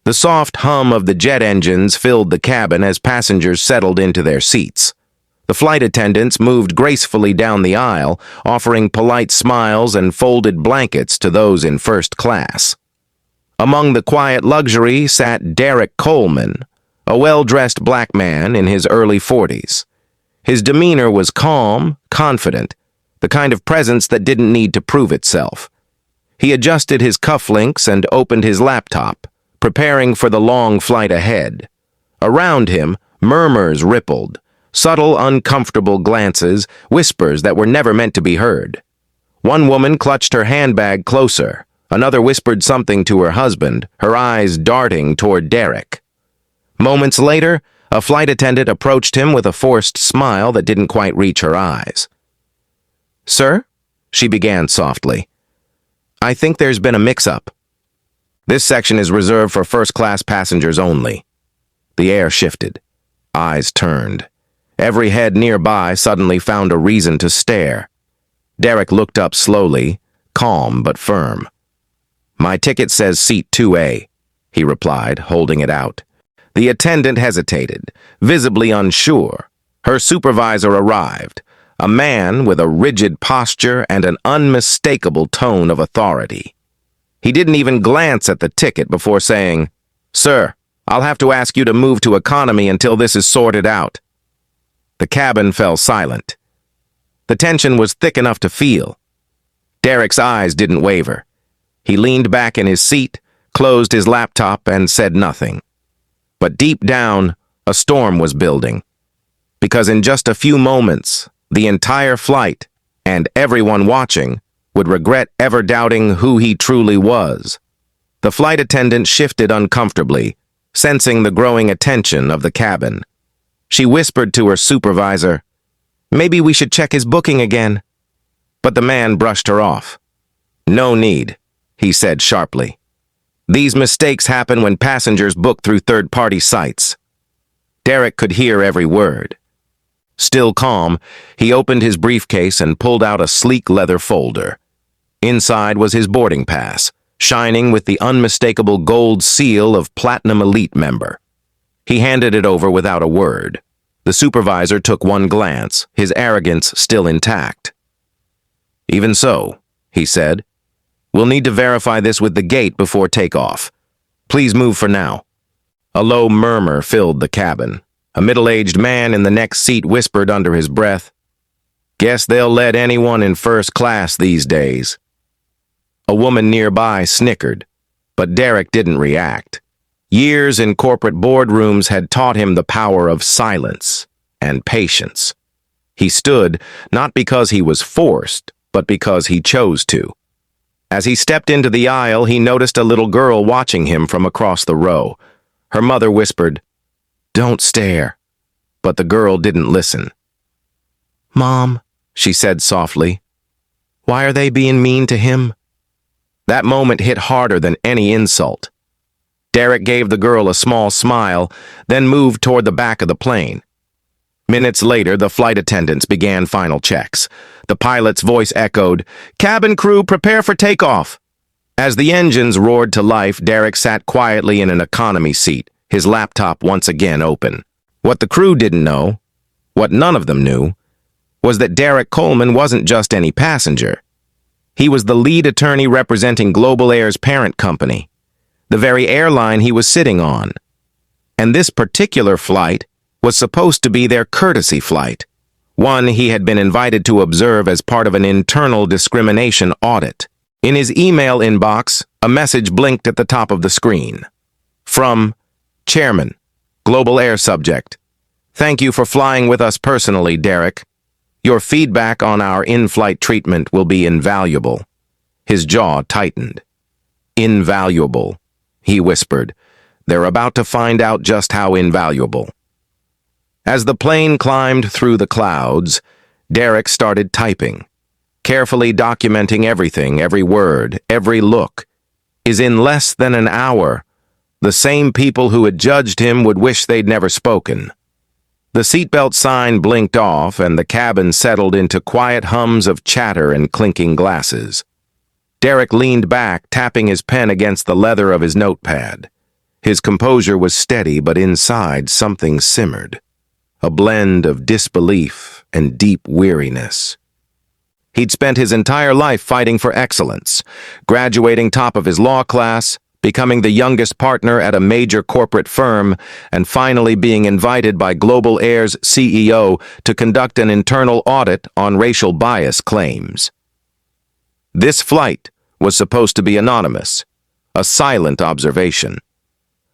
The soft hum of the jet engines filled the cabin as passengers settled into their seats. The flight attendants moved gracefully down the aisle, offering polite smiles and folded blankets to those in first class. Among the quiet luxury sat Derrick Coleman, a well-dressed black man in his early 40s. His demeanor was calm, confident, the kind of presence that didn't need to prove itself. He adjusted his cufflinks and opened his laptop, preparing for the long flight ahead. Around him, murmurs rippled, subtle, uncomfortable glances, whispers that were never meant to be heard. One woman clutched her handbag closer. Another whispered something to her husband, her eyes darting toward Derrick. Moments later, a flight attendant approached him with a forced smile that didn't quite reach her eyes. "Sir?" she began softly. "I think there's been a mix-up. This section is reserved for first-class passengers only." The air shifted. Eyes turned. Every head nearby suddenly found a reason to stare. Derrick looked up slowly, calm but firm. "My ticket says seat 2A, he replied, holding it out. The attendant hesitated, visibly unsure. Her supervisor arrived, a man with a rigid posture and an unmistakable tone of authority. He didn't even glance at the ticket before saying, "Sir, I'll have to ask you to move to economy until this is sorted out." The cabin fell silent. The tension was thick enough to feel. Derrick's eyes didn't waver. He leaned back in his seat, closed his laptop, and said nothing. But deep down, a storm was building. Because in just a few moments, the entire flight, and everyone watching, would regret ever doubting who he truly was. The flight attendant shifted uncomfortably, sensing the growing attention of the cabin. She whispered to her supervisor, "Maybe we should check his booking again." But the man brushed her off. "No need," he said sharply. "These mistakes happen when passengers book through third-party sites." Derrick could hear every word. Still calm, he opened his briefcase and pulled out a sleek leather folder. Inside was his boarding pass, shining with the unmistakable gold seal of Platinum Elite member. He handed it over without a word. The supervisor took one glance, his arrogance still intact. "Even so," he said, "we'll need to verify this with the gate before takeoff. Please move for now." A low murmur filled the cabin. A middle-aged man in the next seat whispered under his breath, "Guess they'll let anyone in first class these days." A woman nearby snickered, but Derrick didn't react. Years in corporate boardrooms had taught him the power of silence and patience. He stood, not because he was forced, but because he chose to. As he stepped into the aisle, he noticed a little girl watching him from across the row. Her mother whispered, "Don't stare." But the girl didn't listen. "Mom," she said softly, "why are they being mean to him?" That moment hit harder than any insult. Derrick gave the girl a small smile, then moved toward the back of the plane. Minutes later, the flight attendants began final checks. The pilot's voice echoed, "Cabin crew, prepare for takeoff." As the engines roared to life, Derrick sat quietly in an economy seat, his laptop once again open. What the crew didn't know, what none of them knew, was that Derrick Coleman wasn't just any passenger. He was the lead attorney representing Global Air's parent company, the very airline he was sitting on. And this particular flight was supposed to be their courtesy flight, one he had been invited to observe as part of an internal discrimination audit. In his email inbox, a message blinked at the top of the screen. From Chairman, Global Air Subject. "Thank you for flying with us personally, Derrick. Your feedback on our in-flight treatment will be invaluable." His jaw tightened. "Invaluable," he whispered. "They're about to find out just how invaluable." As the plane climbed through the clouds, Derrick started typing, carefully documenting everything, every word, every look. In less than an hour, the same people who had judged him would wish they'd never spoken. The seatbelt sign blinked off, and the cabin settled into quiet hums of chatter and clinking glasses. Derrick leaned back, tapping his pen against the leather of his notepad. His composure was steady, but inside something simmered, a blend of disbelief and deep weariness. He'd spent his entire life fighting for excellence, graduating top of his law class, becoming the youngest partner at a major corporate firm, and finally being invited by Global Air's CEO to conduct an internal audit on racial bias claims. This flight was supposed to be anonymous, a silent observation.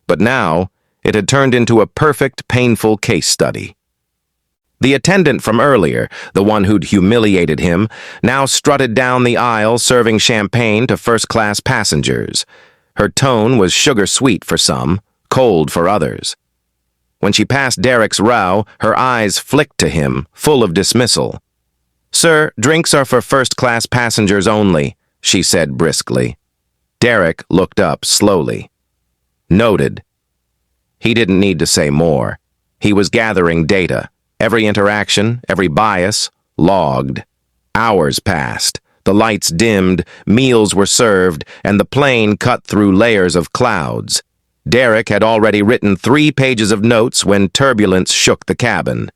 But now, it had turned into a perfect, painful case study. The attendant from earlier, the one who'd humiliated him, now strutted down the aisle serving champagne to first-class passengers. Her tone was sugar-sweet for some, cold for others. When she passed Derrick's row, her eyes flicked to him, full of dismissal. "Sir, drinks are for first-class passengers only," she said briskly. Derrick looked up slowly. Noted. He didn't need to say more. He was gathering data. Every interaction, every bias, logged. Hours passed. The lights dimmed, meals were served, and the plane cut through layers of clouds. Derrick had already written 3 pages of notes when turbulence shook the cabin.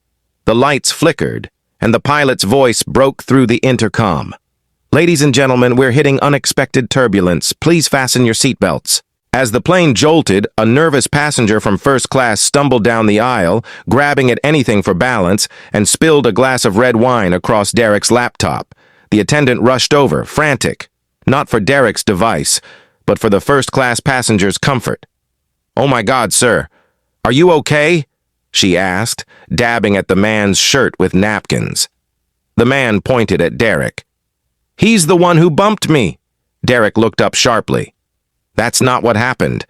The lights flickered, and the pilot's voice broke through the intercom. "Ladies and gentlemen, we're hitting unexpected turbulence. Please fasten your seatbelts." As the plane jolted, a nervous passenger from first class stumbled down the aisle, grabbing at anything for balance, and spilled a glass of red wine across Derrick's laptop. The attendant rushed over, frantic, not for Derrick's device, but for the first-class passenger's comfort. "Oh my God, sir, are you okay?" she asked, dabbing at the man's shirt with napkins. The man pointed at Derrick. "He's the one who bumped me." Derrick looked up sharply. "That's not what happened."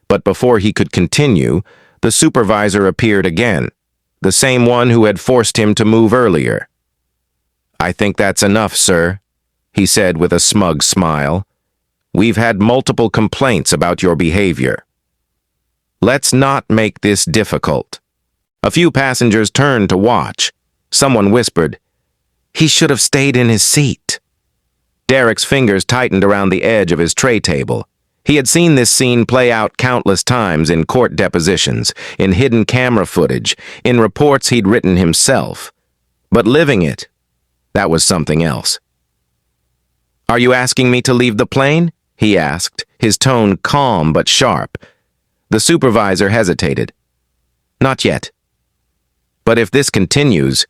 But before he could continue, the supervisor appeared again, the same one who had forced him to move earlier. "I think that's enough, sir," he said with a smug smile. "We've had multiple complaints about your behavior. Let's not make this difficult." A few passengers turned to watch. Someone whispered, "He should have stayed in his seat." Derrick's fingers tightened around the edge of his tray table. He had seen this scene play out countless times in court depositions, in hidden camera footage, in reports he'd written himself. But living it, that was something else. "Are you asking me to leave the plane?" he asked, his tone calm but sharp. The supervisor hesitated. "Not yet. But if this continues..."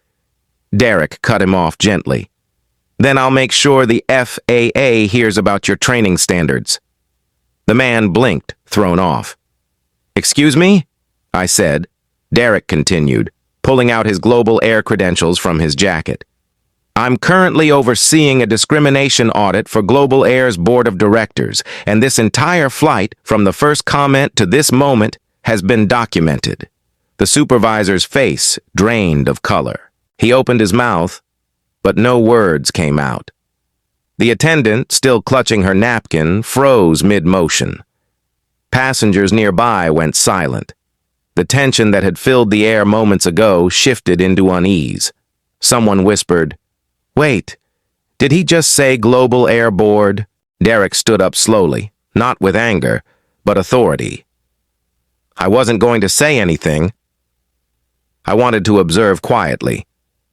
Derrick cut him off gently. "Then I'll make sure the FAA hears about your training standards." The man blinked, thrown off. "Excuse me?" I said. Derrick continued, pulling out his Global Air credentials from his jacket. "I'm currently overseeing a discrimination audit for Global Air's board of directors, and this entire flight, from the first comment to this moment, has been documented." The supervisor's face drained of color. He opened his mouth, but no words came out. The attendant, still clutching her napkin, froze mid-motion. Passengers nearby went silent. The tension that had filled the air moments ago shifted into unease. Someone whispered, "Wait, did he just say Global Air Board?" Derrick stood up slowly, not with anger, but authority. "I wasn't going to say anything." I wanted to observe quietly,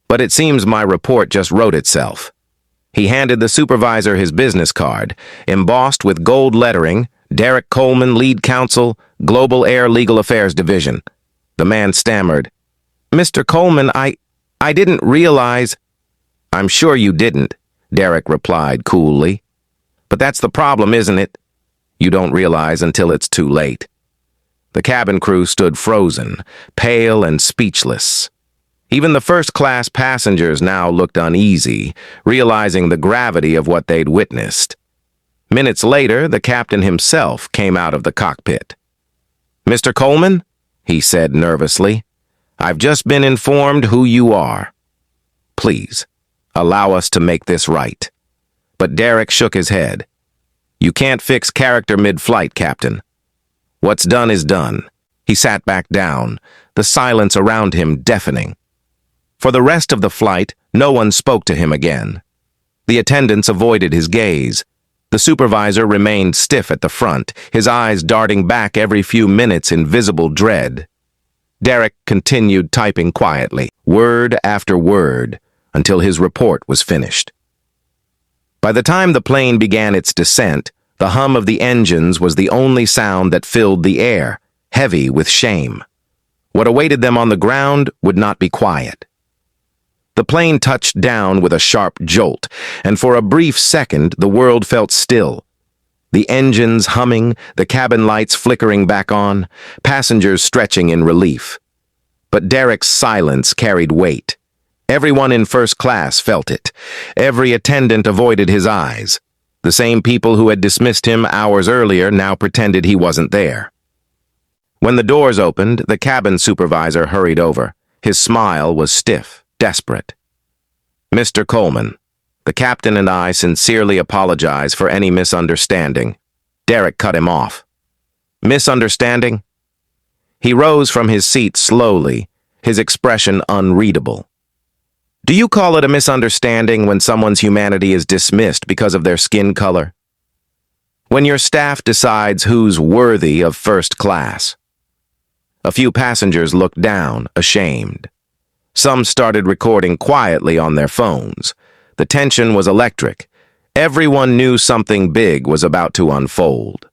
but it seems my report just wrote itself. He handed the supervisor his business card, embossed with gold lettering, Derrick Coleman, Lead Counsel, Global Air Legal Affairs Division. The man stammered, "Mr. Coleman, I didn't realize..." "I'm sure you didn't," Derrick replied coolly. "But that's the problem, isn't it? You don't realize until it's too late." The cabin crew stood frozen, pale and speechless. Even the first-class passengers now looked uneasy, realizing the gravity of what they'd witnessed. Minutes later, the captain himself came out of the cockpit. "Mr. Coleman," he said nervously, "I've just been informed who you are. Please, allow us to make this right." But Derrick shook his head. "You can't fix character mid-flight, Captain. What's done is done." He sat back down, the silence around him deafening. For the rest of the flight, no one spoke to him again. The attendants avoided his gaze. The supervisor remained stiff at the front, his eyes darting back every few minutes in visible dread. Derrick continued typing quietly, word after word, until his report was finished. By the time the plane began its descent, the hum of the engines was the only sound that filled the air, heavy with shame. What awaited them on the ground would not be quiet. The plane touched down with a sharp jolt, and for a brief second the world felt still. The engines humming, the cabin lights flickering back on, passengers stretching in relief. But Derrick's silence carried weight. Everyone in first class felt it. Every attendant avoided his eyes. The same people who had dismissed him hours earlier now pretended he wasn't there. When the doors opened, the cabin supervisor hurried over. His smile was stiff, desperate. "Mr. Coleman, the captain and I sincerely apologize for any misunderstanding." Derrick cut him off. "Misunderstanding?" He rose from his seat slowly, his expression unreadable. "Do you call it a misunderstanding when someone's humanity is dismissed because of their skin color? When your staff decides who's worthy of first class?" A few passengers looked down, ashamed. Some started recording quietly on their phones. The tension was electric. Everyone knew something big was about to unfold.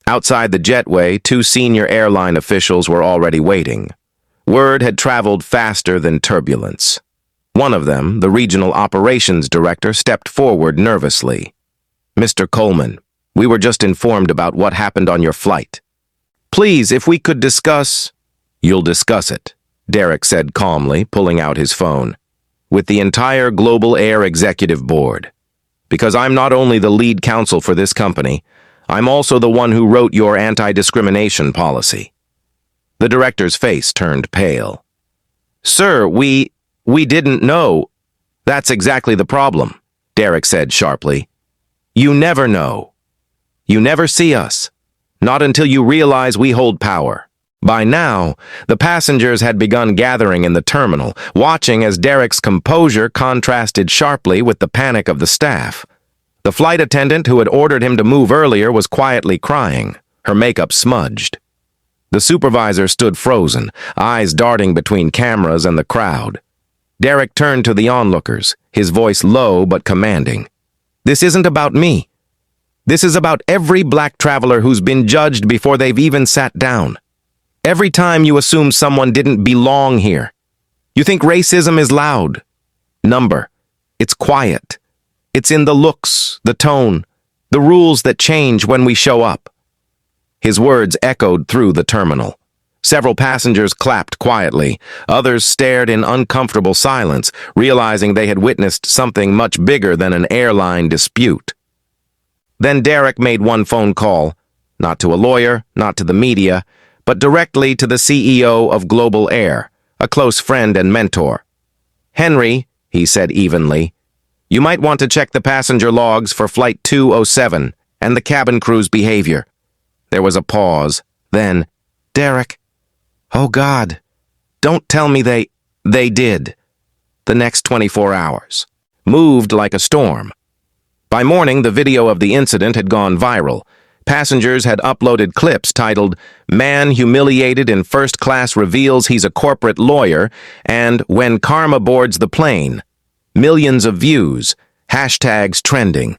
Outside the jetway, two senior airline officials were already waiting. Word had traveled faster than turbulence. One of them, the regional operations director, stepped forward nervously. "Mr. Coleman, we were just informed about what happened on your flight. Please, if we could discuss—" "You'll discuss it," Derrick said calmly, pulling out his phone, "with the entire Global Air Executive Board. Because I'm not only the lead counsel for this company, I'm also the one who wrote your anti-discrimination policy." The director's face turned pale. "Sir, we didn't know." "That's exactly the problem," Derrick said sharply. "You never know. You never see us. Not until you realize we hold power." By now, the passengers had begun gathering in the terminal, watching as Derrick's composure contrasted sharply with the panic of the staff. The flight attendant who had ordered him to move earlier was quietly crying, her makeup smudged. The supervisor stood frozen, eyes darting between cameras and the crowd. Derrick turned to the onlookers, his voice low but commanding. "This isn't about me. This is about every black traveler who's been judged before they've even sat down. Every time you assume someone didn't belong here. You think racism is loud. Number. It's quiet. It's in the looks, the tone, the rules that change when we show up." His words echoed through the terminal. Several passengers clapped quietly. Others stared in uncomfortable silence, realizing they had witnessed something much bigger than an airline dispute. Then Derrick made one phone call, not to a lawyer, not to the media, but directly to the CEO of Global Air, a close friend and mentor. "Henry," he said evenly, "you might want to check the passenger logs for Flight 207 and the cabin crew's behavior." There was a pause. Then, "Derrick, oh God, don't tell me they did." The next 24 hours moved like a storm. By morning, the video of the incident had gone viral. Passengers had uploaded clips titled, "Man Humiliated in First Class Reveals He's a Corporate Lawyer," and "When Karma Boards the Plane." Millions of views, hashtags trending.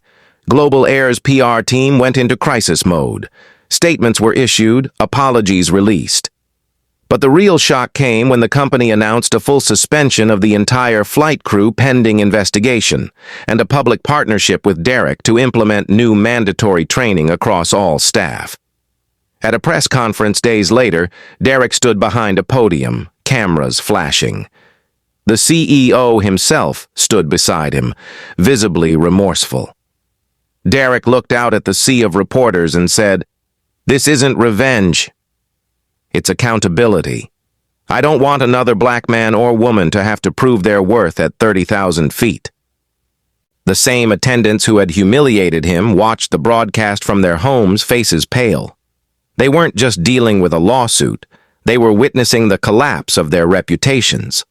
Global Air's PR team went into crisis mode. Statements were issued, apologies released. But the real shock came when the company announced a full suspension of the entire flight crew pending investigation, and a public partnership with Derrick to implement new mandatory training across all staff. At a press conference days later, Derrick stood behind a podium, cameras flashing. The CEO himself stood beside him, visibly remorseful. Derrick looked out at the sea of reporters and said, "This isn't revenge. It's accountability. I don't want another black man or woman to have to prove their worth at 30,000 feet." The same attendants who had humiliated him watched the broadcast from their homes, faces pale. They weren't just dealing with a lawsuit. They were witnessing the collapse of their reputations.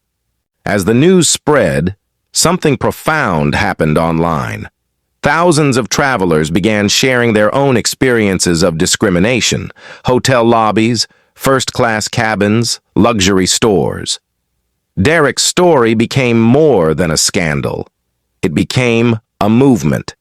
As the news spread, something profound happened online. Thousands of travelers began sharing their own experiences of discrimination: hotel lobbies, first-class cabins, luxury stores. Derrick's story became more than a scandal. It became a movement.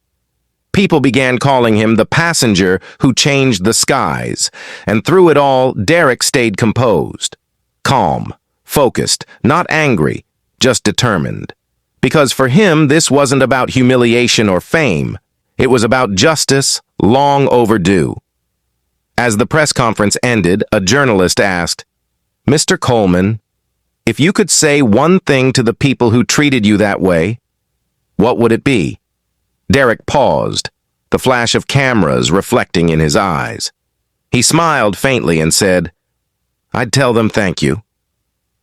People began calling him the passenger who changed the skies, and through it all, Derrick stayed composed, calm, focused, not angry, just determined. Because for him, this wasn't about humiliation or fame. It was about justice, long overdue. As the press conference ended, a journalist asked, "Mr. Coleman, if you could say one thing to the people who treated you that way, what would it be?" Derrick paused, the flash of cameras reflecting in his eyes. He smiled faintly and said, "I'd tell them thank you,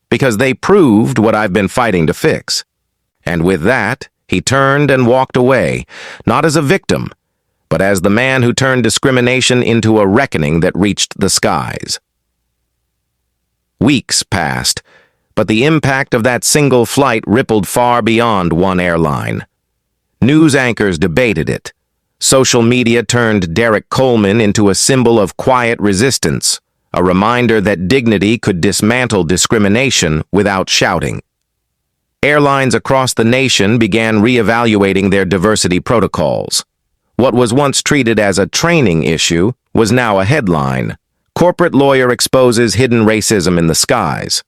because they proved what I've been fighting to fix." And with that, he turned and walked away, not as a victim, but as the man who turned discrimination into a reckoning that reached the skies. Weeks passed, but the impact of that single flight rippled far beyond one airline. News anchors debated it. Social media turned Derrick Coleman into a symbol of quiet resistance, a reminder that dignity could dismantle discrimination without shouting. Airlines across the nation began reevaluating their diversity protocols. What was once treated as a training issue was now a headline. Corporate lawyer exposes hidden racism in the skies.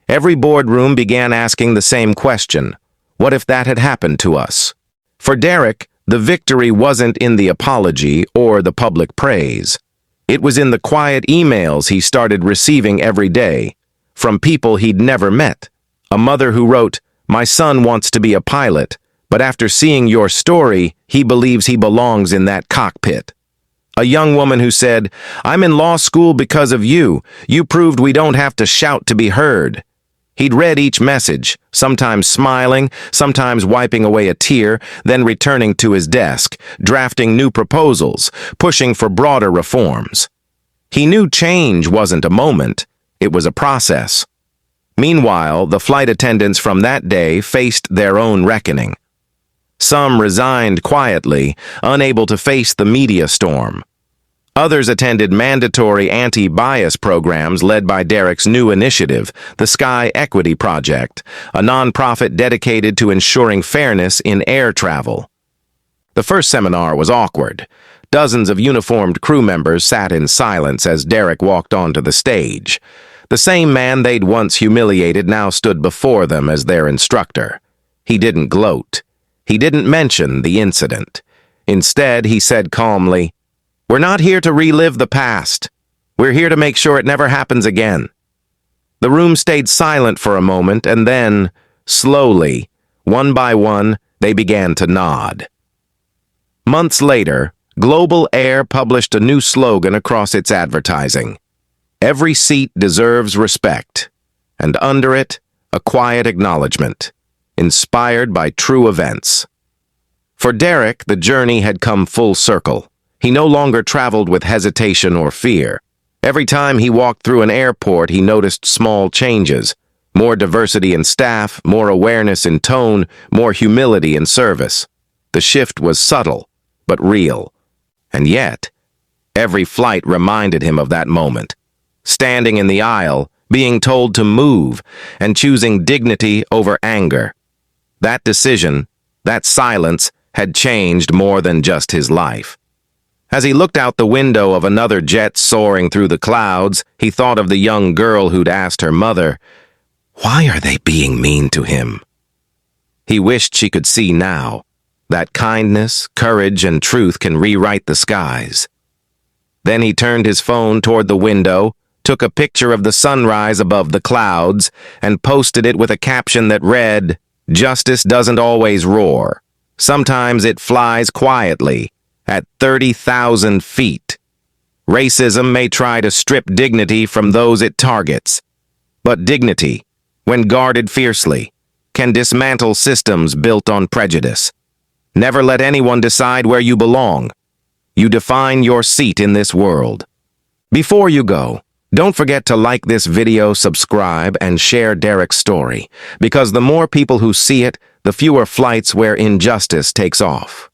Every boardroom began asking the same question: what if that had happened to us? For Derrick, the victory wasn't in the apology or the public praise. It was in the quiet emails he started receiving every day, from people he'd never met. A mother who wrote, "My son wants to be a pilot, but after seeing your story, he believes he belongs in that cockpit." A young woman who said, "I'm in law school because of you. You proved we don't have to shout to be heard." He'd read each message, sometimes smiling, sometimes wiping away a tear, then returning to his desk, drafting new proposals, pushing for broader reforms. He knew change wasn't a moment, it was a process. Meanwhile, the flight attendants from that day faced their own reckoning. Some resigned quietly, unable to face the media storm. Others attended mandatory anti-bias programs led by Derrick's new initiative, the Sky Equity Project, a nonprofit dedicated to ensuring fairness in air travel. The first seminar was awkward. Dozens of uniformed crew members sat in silence as Derrick walked onto the stage. The same man they'd once humiliated now stood before them as their instructor. He didn't gloat. He didn't mention the incident. Instead, he said calmly, "We're not here to relive the past. We're here to make sure it never happens again." The room stayed silent for a moment, and then, slowly, one by one, they began to nod. Months later, Global Air published a new slogan across its advertising: "Every seat deserves respect," and under it, a quiet acknowledgement, inspired by true events. For Derrick, the journey had come full circle. He no longer traveled with hesitation or fear. Every time he walked through an airport, he noticed small changes: more diversity in staff, more awareness in tone, more humility in service. The shift was subtle, but real. And yet, every flight reminded him of that moment. Standing in the aisle, being told to move, and choosing dignity over anger. That decision, that silence, had changed more than just his life. As he looked out the window of another jet soaring through the clouds, he thought of the young girl who'd asked her mother, "Why are they being mean to him?" He wished she could see now that kindness, courage, and truth can rewrite the skies. Then he turned his phone toward the window, took a picture of the sunrise above the clouds, and posted it with a caption that read, "Justice doesn't always roar. Sometimes it flies quietly, at 30,000 feet. Racism may try to strip dignity from those it targets, but dignity, when guarded fiercely, can dismantle systems built on prejudice. Never let anyone decide where you belong. You define your seat in this world." Before you go, don't forget to like this video, subscribe, and share Derrick's story, because the more people who see it, the fewer flights where injustice takes off.